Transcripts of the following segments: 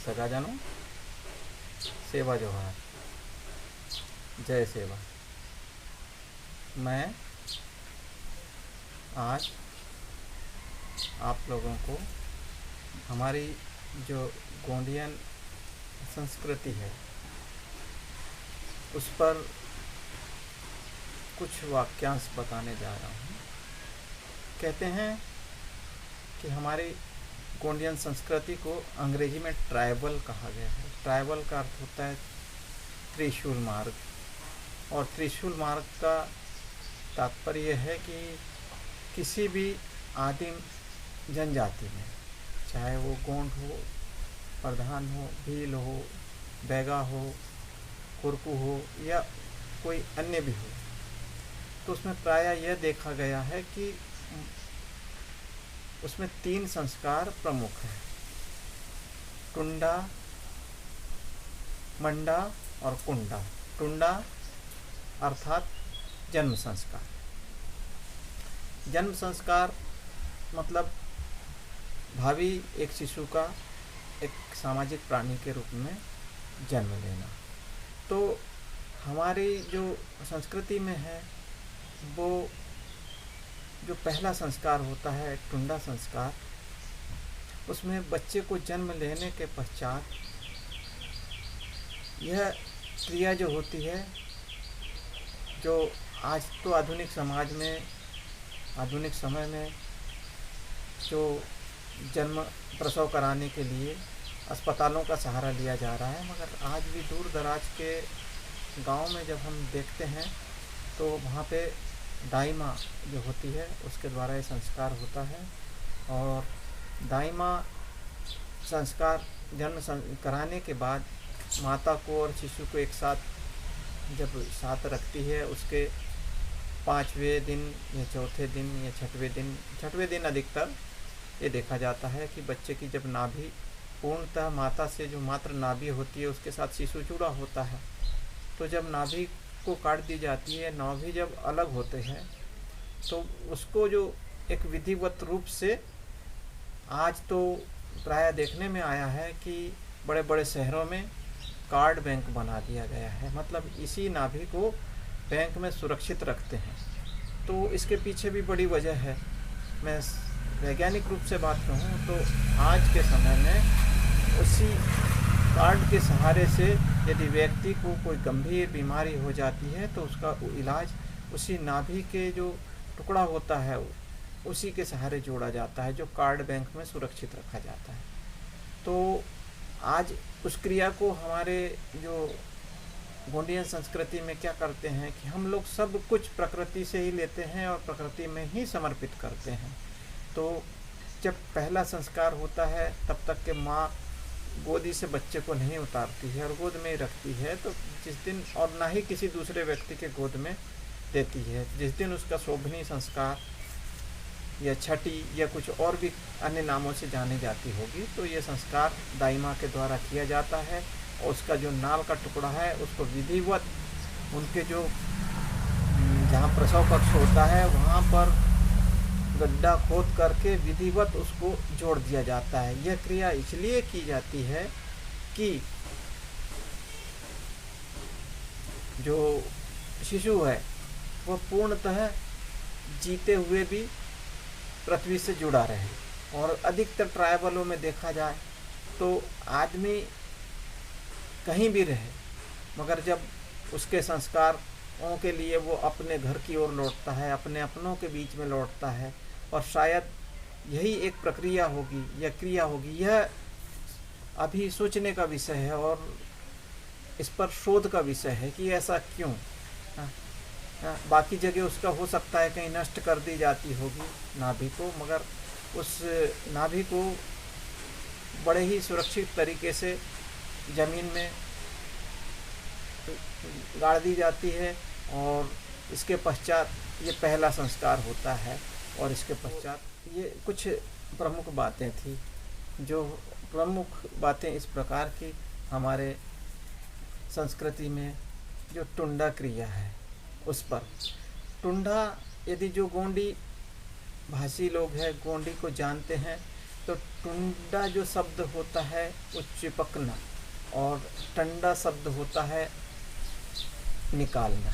सगाजनों, सेवा जोहार, जय सेवा। मैं आज आप लोगों को हमारी जो गोंडियन संस्कृति है उस पर कुछ वाक्यांश बताने जा रहा हूँ। कहते हैं कि हमारी गोंडियन संस्कृति को अंग्रेजी में ट्राइबल कहा गया है। ट्राइबल का अर्थ होता है त्रिशूल मार्ग, और त्रिशूल मार्ग का तात्पर्य है कि किसी भी आदिम जनजाति में, चाहे वो गोंड हो, प्रधान हो, भील हो, बैगा हो, कुरकू हो या कोई अन्य भी हो, तो उसमें प्रायः यह देखा गया है कि उसमें 3 संस्कार प्रमुख हैं: टुंडा, मंडा और कुंडा। टुंडा अर्थात जन्म संस्कार। जन्म संस्कार मतलब भावी एक शिशु का एक सामाजिक प्राणी के रूप में जन्म लेना। तो हमारी जो संस्कृति में है वो जो पहला संस्कार होता है टुंडा संस्कार, उसमें बच्चे को जन्म लेने के पश्चात यह क्रिया जो होती है, जो आज तो आधुनिक समाज में, आधुनिक समय में जो जन्म प्रसव कराने के लिए अस्पतालों का सहारा लिया जा रहा है, मगर आज भी दूर दराज के गांव में जब हम देखते हैं तो वहाँ पे दाई माँ जो होती है उसके द्वारा ये संस्कार होता है। और दाई माँ संस्कार कराने के बाद माता को और शिशु को एक साथ जब साथ रखती है, उसके 5वें दिन या चौथे दिन या छठवें दिन अधिकतर ये देखा जाता है कि बच्चे की जब नाभि पूर्णतः माता से जो मात्र नाभि होती है उसके साथ शिशु जुड़ा होता है, तो जब नाभि को काट दी जाती है, नाभि जब अलग होते हैं तो उसको जो एक विधिवत रूप से आज तो प्रायः देखने में आया है कि बड़े बड़े शहरों में कार्ड बैंक बना दिया गया है, मतलब इसी नाभि को बैंक में सुरक्षित रखते हैं। तो इसके पीछे भी बड़ी वजह है। मैं वैज्ञानिक रूप से बात कहूँ तो आज के समय में उसी कार्ड के सहारे से यदि व्यक्ति को कोई गंभीर बीमारी हो जाती है तो उसका इलाज उसी नाभि के जो टुकड़ा होता है उसी के सहारे जोड़ा जाता है, जो कार्ड बैंक में सुरक्षित रखा जाता है। तो आज उस क्रिया को हमारे जो गोंडियन संस्कृति में क्या करते हैं कि हम लोग सब कुछ प्रकृति से ही लेते हैं और प्रकृति में ही समर्पित करते हैं। तो जब पहला संस्कार होता है तब तक के माँ गोदी से बच्चे को नहीं उतारती है और गोद में ही रखती है, तो जिस दिन, और ना ही किसी दूसरे व्यक्ति के गोद में देती है, जिस दिन उसका शोभनी संस्कार या छठी या कुछ और भी अन्य नामों से जानी जाती होगी, तो ये संस्कार दाई माँ के द्वारा किया जाता है। और उसका जो नाल का टुकड़ा है उसको विधिवत उनके जो जहाँ प्रसव कक्ष होता है वहाँ पर गड्ढा खोद करके विधिवत उसको जोड़ दिया जाता है। यह क्रिया इसलिए की जाती है कि जो शिशु है वह पूर्णतः जीते हुए भी पृथ्वी से जुड़ा रहे। और अधिकतर ट्राइबलों में देखा जाए तो आदमी कहीं भी रहे, मगर जब उसके संस्कारों के लिए वो अपने घर की ओर लौटता है, अपने अपनों के बीच में लौटता है, और शायद यही एक प्रक्रिया होगी या क्रिया होगी। यह अभी सोचने का विषय है और इस पर शोध का विषय है कि ऐसा क्यों। बाकी जगह उसका हो सकता है कहीं नष्ट कर दी जाती होगी नाभि को, मगर उस नाभि को बड़े ही सुरक्षित तरीके से ज़मीन में गाड़ दी जाती है। और इसके पश्चात ये पहला संस्कार होता है। और इसके पश्चात ये कुछ प्रमुख बातें थी। जो प्रमुख बातें इस प्रकार की हमारे संस्कृति में जो टुंडा क्रिया है उस पर। टुंडा यदि जो गोंडी भाषी लोग हैं, गोंडी को जानते हैं, तो टुंडा जो शब्द होता है वो चिपकना, और टंडा शब्द होता है निकालना।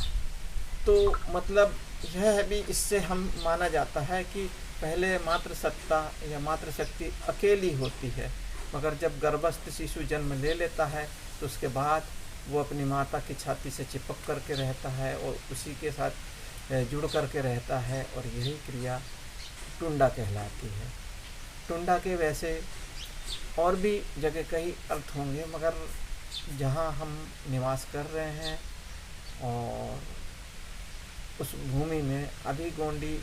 तो मतलब यह भी इससे हम माना जाता है कि पहले मातृसत्ता या मातृशक्ति अकेली होती है, मगर जब गर्भस्थ शिशु जन्म ले लेता है तो उसके बाद वो अपनी माता की छाती से चिपक करके रहता है और उसी के साथ जुड़ करके रहता है, और यही क्रिया टुंडा कहलाती है। टुंडा के वैसे और भी जगह कई अर्थ होंगे, मगर जहाँ हम निवास कर रहे हैं और उस भूमि में अभी गोंडी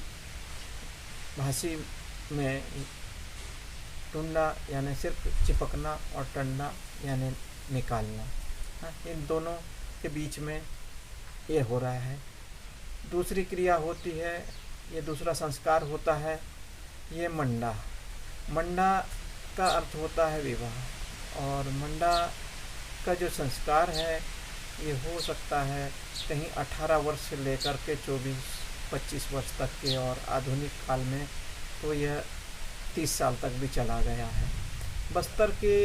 भाषी में टुंडा यानी सिर्फ चिपकना और टंडा यानी निकालना, इन दोनों के बीच में ये हो रहा है। दूसरी क्रिया होती है, ये दूसरा संस्कार होता है, ये मंडा। मंडा का अर्थ होता है विवाह, और मंडा का जो संस्कार है ये हो सकता है कहीं 18 वर्ष से लेकर के 24-25 वर्ष तक के, और आधुनिक काल में तो यह 30 साल तक भी चला गया है। बस्तर के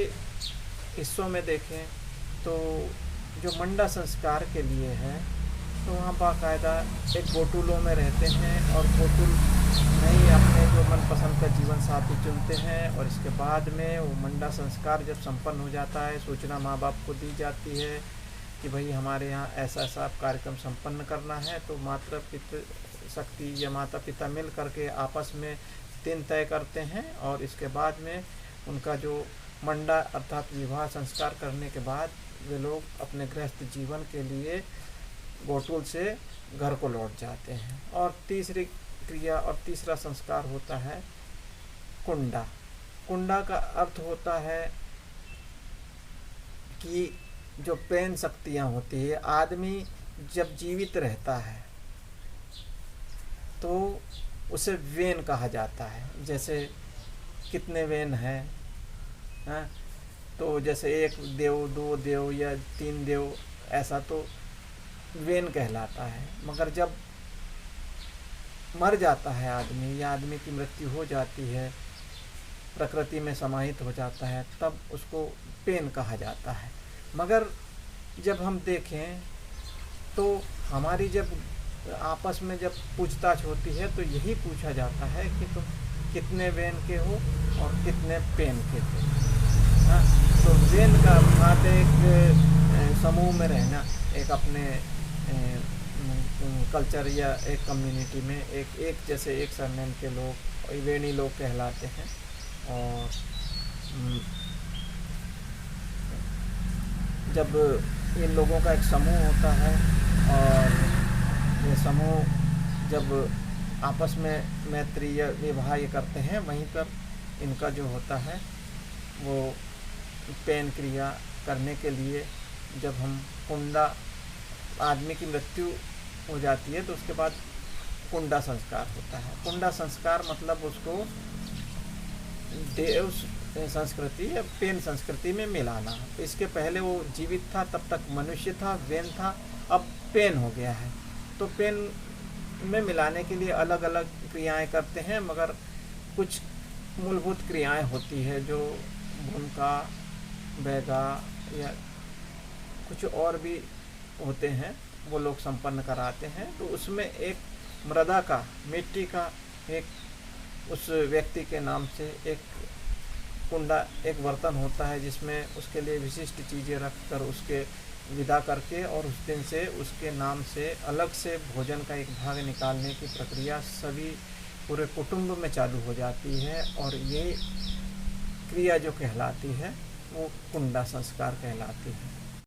हिस्सों में देखें तो जो मंडा संस्कार के लिए है तो वहाँ बाकायदा एक गोटुलों में रहते हैं, और गोटुल में ही अपने जो मनपसंद का जीवन साथी चुनते हैं, और इसके बाद में वो मंडा संस्कार जब संपन्न हो जाता है, सूचना माँ बाप को दी जाती है कि भाई हमारे यहाँ ऐसा ऐसा कार्यक्रम संपन्न करना है, तो माता पिता शक्ति या माता पिता मिल करके आपस में दिन तय करते हैं, और इसके बाद में उनका जो मंडा अर्थात विवाह संस्कार करने के बाद वे लोग अपने गृहस्थ जीवन के लिए गोटुल से घर को लौट जाते हैं। और तीसरी क्रिया और तीसरा संस्कार होता है कुंडा। कुंडा का अर्थ होता है कि जो पेन शक्तियाँ होती है, आदमी जब जीवित रहता है तो उसे वेन कहा जाता है। जैसे कितने वेन हैं, तो जैसे 1 देव 2 देव या 3 देव, ऐसा तो वेन कहलाता है। मगर जब मर जाता है आदमी या आदमी की मृत्यु हो जाती है, प्रकृति में समाहित हो जाता है, तब उसको पेन कहा जाता है। मगर जब हम देखें तो हमारी जब आपस में जब पूछताछ होती है तो यही पूछा जाता है कि तुम कितने वेन के हो और कितने पेन के थे। हाँ, तो वेन का अर्थात एक समूह में रहना, एक अपने कल्चर या एक कम्युनिटी में एक जैसे एक सरनेम के लोग वेणी लोग कहलाते हैं। और जब इन लोगों का एक समूह होता है और ये समूह जब आपस में मैत्री या विवाह ये करते हैं, वहीं पर इनका जो होता है वो पेन क्रिया करने के लिए जब हम कुंडा, आदमी की मृत्यु हो जाती है तो उसके बाद कुंडा संस्कार होता है। कुंडा संस्कार मतलब उसको देव संस्कृति या पेन संस्कृति में मिलाना। इसके पहले वो जीवित था, तब तक मनुष्य था, वेन था, अब पेन हो गया है, तो पेन में मिलाने के लिए अलग अलग क्रियाएं करते हैं। मगर कुछ मूलभूत क्रियाएं होती है जो भूमिका, बैगा या कुछ और भी होते हैं, वो लोग संपन्न कराते हैं। तो उसमें एक मृदा का, मिट्टी का एक उस व्यक्ति के नाम से एक कुंडा, एक बर्तन होता है जिसमें उसके लिए विशिष्ट चीज़ें रख कर उसके विदा करके और उस दिन से उसके नाम से अलग से भोजन का एक भाग निकालने की प्रक्रिया सभी पूरे कुटुंब में चालू हो जाती है। और ये क्रिया जो कहलाती है वो कुंडा संस्कार कहलाती है।